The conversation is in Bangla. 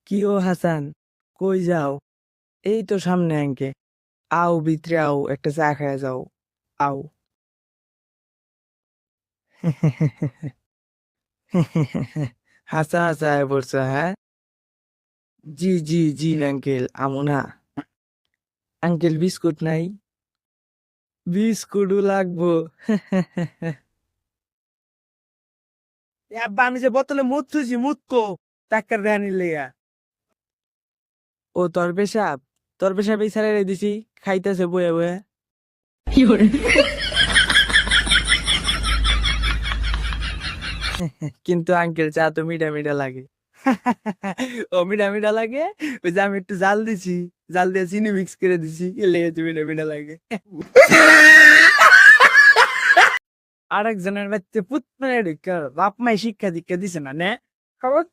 কি ও হাসান, কই যাও? এই তো সামনে আঙ্কে। আও ভিতরে আও, একটা চা খায় যাও। আও। হাসা হাসা পড়ছো, হ্যাঁ? জি জি জি আঙ্কেল, আমু না। আঙ্কেল বিস্কুট নাই? বিস্কুটও লাগবো। এ আব্বা, আমি যে বোতলে মুত থুইছি, মুতকো টাক্কার দেয়ানি লেগা। ও তোর পেশাব? তোর পেশাব এই ছেড়ে দিছি, খাইতেছে বয়ে বয়ে। কিন্তু আঙ্কেল চা তো মিঠা মিঠা লাগে। ও মিঠা মিঠা লাগে, ওই যে আমি একটু জাল দিছি, জাল দিয়ে চিনি মিক্স করে দিছি, এলে মিঠা মিঠা লাগে। আরেকজনের বাচ্চা পুত মেরে ঢুকে বাপ মাই শিক্ষা দীক্ষা দিছে না, নে খবর।